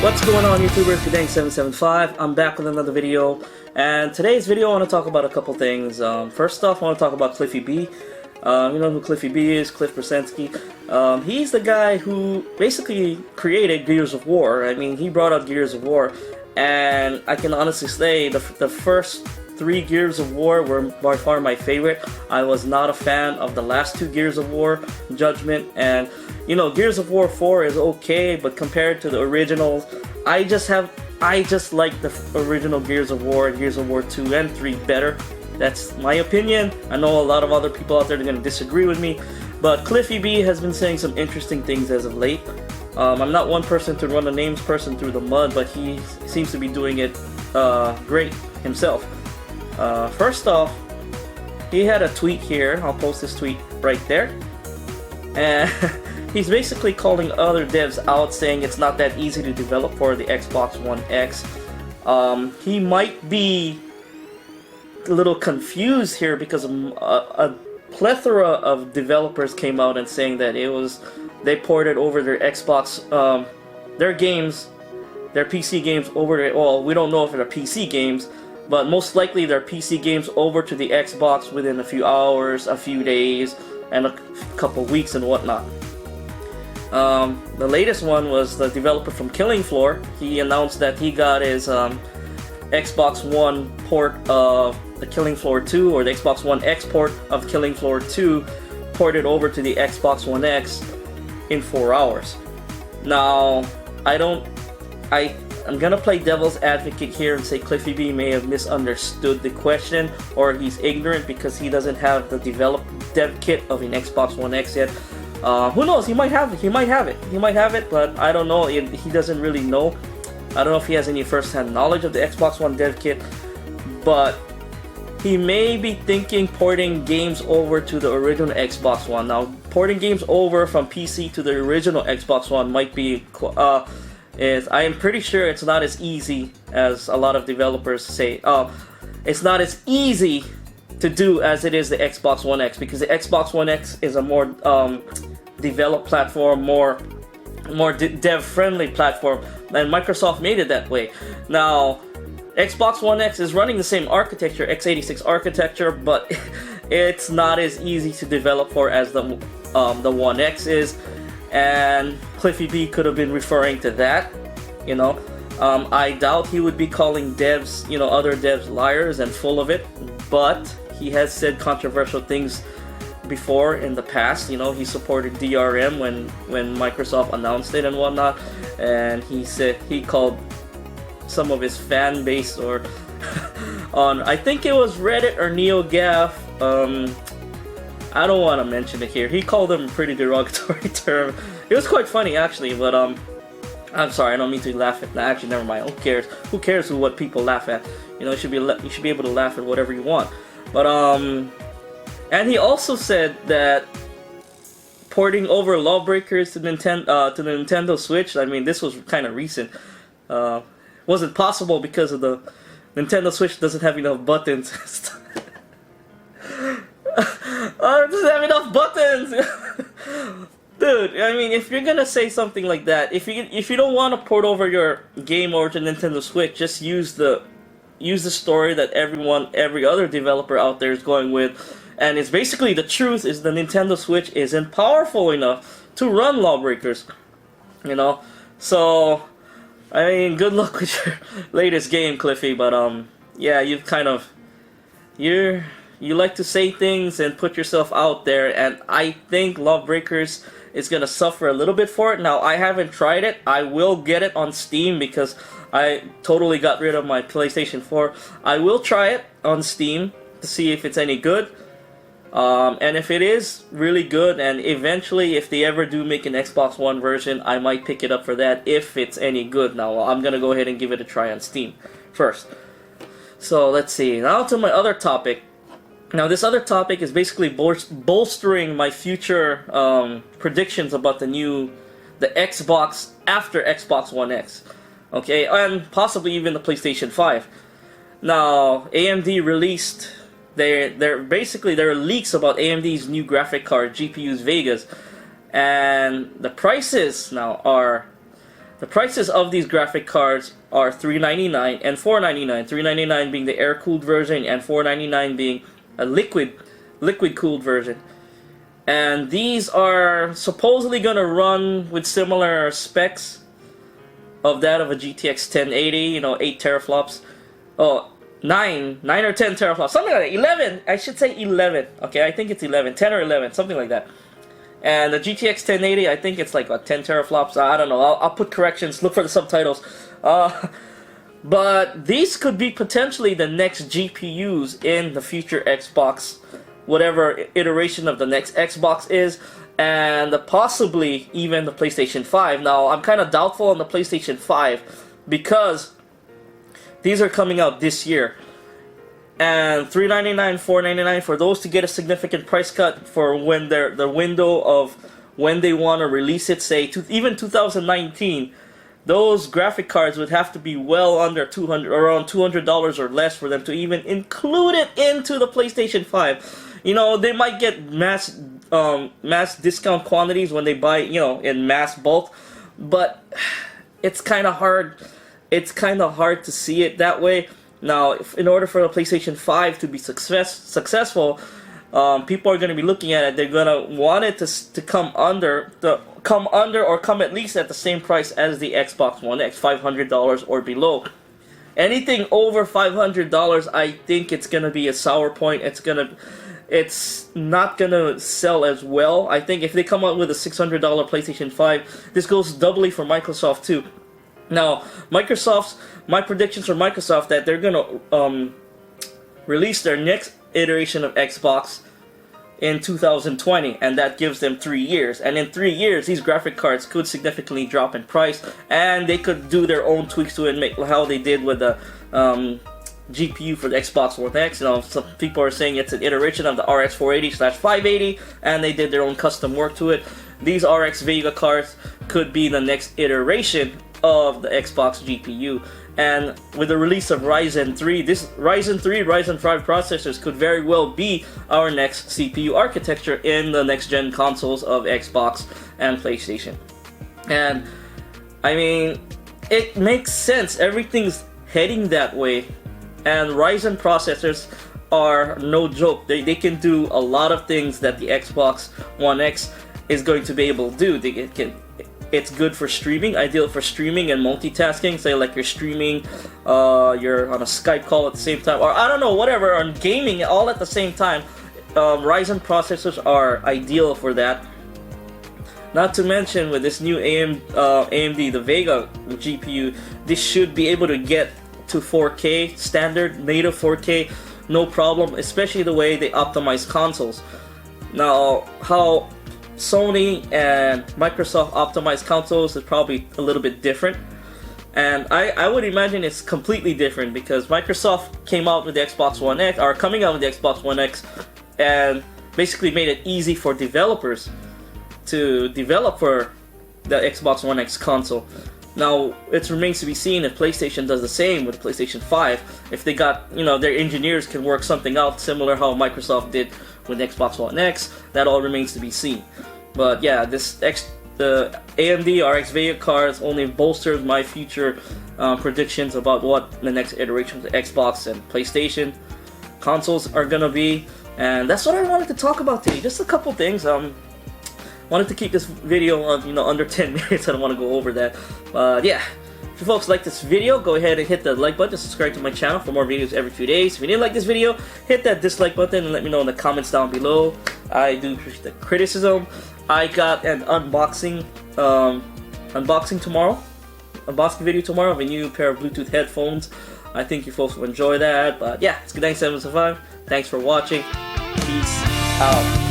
What's going on, YouTubers? Kudang775. I'm back with another video, and today's video I want to talk about a couple things. First off, I want to talk about Cliffy B. You know who Cliffy B is, Cliff Brzezinski. He's the guy who basically created Gears of War. I mean, he brought out Gears of War, and I can honestly say the first 3 Gears of War were by far my favorite. I was not a fan of the last 2 Gears of War, Judgment, and you know, Gears of War 4 is okay, but compared to the originals, I just like the original Gears of War, Gears of War 2 and 3 better. That's my opinion. I know a lot of other people out there are going to disagree with me, but Cliffy B has been saying some interesting things as of late. I'm not one person to run a names person through the mud, but he seems to be doing it great himself. First off, he had a tweet here. I'll post this tweet right there. And he's basically calling other devs out, saying it's not that easy to develop for the Xbox One X. He might be a little confused here because a plethora of developers came out and saying that they ported over their Xbox, their games, their PC games over to, well, we don't know if they're PC games, but most likely they're PC games over to the Xbox within a few hours, a few days, and a couple weeks and whatnot. The latest one was the developer from Killing Floor. He announced that he got his Xbox One port of the Killing Floor 2, or the Xbox One X port of Killing Floor 2, ported over to the Xbox One X in 4 hours. Now, I'm gonna play devil's advocate here and say Cliffy B may have misunderstood the question, or he's ignorant because he doesn't have the dev kit of an Xbox One X yet. Who knows? He might have it. He might have it, but I don't know. He doesn't really know. I don't know if he has any first-hand knowledge of the Xbox One dev kit, but he may be thinking porting games over to the original Xbox One. Now, porting games over from PC to the original Xbox One might be I am pretty sure it's not as easy as a lot of developers say. It's not as easy to do as it is the Xbox One X, because the Xbox One X is a more developed platform, more dev-friendly platform, and Microsoft made it that way. Now, Xbox One X is running the same architecture, x86 architecture, but it's not as easy to develop for as the One X is. And Cliffy B could have been referring to that, you know. I doubt he would be calling devs, you know, other devs liars and full of it, but he has said controversial things before in the past. You know, he supported DRM when Microsoft announced it and whatnot, and he said he called some of his fan base, or on, I think it was Reddit or NeoGAF, I don't want to mention it here. He called them a pretty derogatory term. It was quite funny actually, but I'm sorry, I don't mean to laugh at that. Actually, never mind. Who cares? Who cares what people laugh at? You know, you should be able to laugh at whatever you want. But and he also said that porting over Lawbreakers to the Nintendo Switch, I mean, this was kind of recent, wasn't possible because of the Nintendo Switch doesn't have enough buttons. It doesn't have enough buttons. Dude, I mean, if you're gonna say something like that, if you don't want to port over your game over to Nintendo Switch, just use the story that every other developer out there is going with, and it's basically the truth is the Nintendo Switch isn't powerful enough to run Lawbreakers, you know. So, I mean, good luck with your latest game, Cliffy. But yeah, you like to say things and put yourself out there, and I think Lawbreakers is gonna suffer a little bit for it. Now, I haven't tried it. I will get it on Steam because I totally got rid of my PlayStation 4. I will try it on Steam to see if it's any good. And if it is really good, and eventually if they ever do make an Xbox One version, I might pick it up for that if it's any good. Now, I'm gonna go ahead and give it a try on Steam first. So, let's see. Now to my other topic. Now, this other topic is basically bolstering my future predictions about the Xbox after Xbox One X, okay, and possibly even the PlayStation 5. Now, AMD released there are leaks about AMD's new graphic card GPUs Vegas, and the prices now are The prices of these graphic cards are $399 and $499. $399 being the air-cooled version, and $499 being a liquid-cooled version. And these are supposedly going to run with similar specs of that of a GTX 1080, you know, 8 teraflops. Oh, 9 or 10 teraflops, something like that. 11, I should say 11. Okay, I think it's 11, 10 or 11, something like that. And the GTX 1080, I think it's like 10 teraflops. I don't know. I'll put corrections. Look for the subtitles. But these could be potentially the next GPUs in the future Xbox, whatever iteration of the next Xbox is, and possibly even the PlayStation 5. Now, I'm kind of doubtful on the PlayStation 5 because these are coming out this year. And $399, $499 for those to get a significant price cut for when the window of when they want to release it, say even 2019, those graphic cards would have to be well under around $200 or less for them to even include it into the PlayStation 5. You know, they might get mass discount quantities when they buy, you know, in mass bulk, but it's kind of hard. It's kind of hard to see it that way. Now, in order for the PlayStation 5 to be successful, people are going to be looking at it. They're going to want it to come under or come at least at the same price as the Xbox One X, $500 or below. Anything over $500, I think it's going to be a sour point. It's not going to sell as well. I think if they come out with a $600 PlayStation 5, this goes doubly for Microsoft too. Now, my predictions for Microsoft that they're going to release their next iteration of Xbox in 2020, and that gives them 3 years. And in 3 years, these graphic cards could significantly drop in price, and they could do their own tweaks to it, make how they did with the GPU for the Xbox One X. You know, some people are saying it's an iteration of the RX 480/580, and they did their own custom work to it. These RX Vega cards could be the next iteration of the Xbox GPU. And with the release of Ryzen 3, Ryzen 5 processors could very well be our next CPU architecture in the next gen consoles of Xbox and PlayStation. And I mean, it makes sense. Everything's heading that way. And Ryzen processors are no joke. They can do a lot of things that the Xbox One X is going to be able to do. It's good for streaming, ideal for streaming and multitasking. Say like you're streaming, you're on a Skype call at the same time, or I don't know, whatever, on gaming all at the same time. Ryzen processors are ideal for that. Not to mention with this new AMD, the Vega GPU, this should be able to get to 4K, standard native 4K, no problem, especially the way they optimize consoles. Now, how Sony and Microsoft optimized consoles is probably a little bit different, and I would imagine it's completely different because Microsoft came out with the Xbox One X, or coming out with the Xbox One X, and basically made it easy for developers to develop for the Xbox One X console. Now, it remains to be seen if PlayStation does the same with the PlayStation 5. If they got, you know, their engineers can work something out similar how Microsoft did with the Xbox One X, that all remains to be seen. But yeah, the AMD RX Vega cards only bolsters my future predictions about what the next iteration of the Xbox and PlayStation consoles are gonna be. And that's what I wanted to talk about today. Just a couple things. Wanted to keep this video under 10 minutes. I don't want to go over that. But yeah, if you folks like this video, go ahead and hit the like button, subscribe to my channel for more videos every few days. If you didn't like this video, hit that dislike button and let me know in the comments down below. I do appreciate the criticism. I got an unboxing tomorrow. Unboxing video tomorrow of a new pair of Bluetooth headphones. I think you folks will enjoy that. But yeah, it's good night, 775. Thanks for watching. Peace out.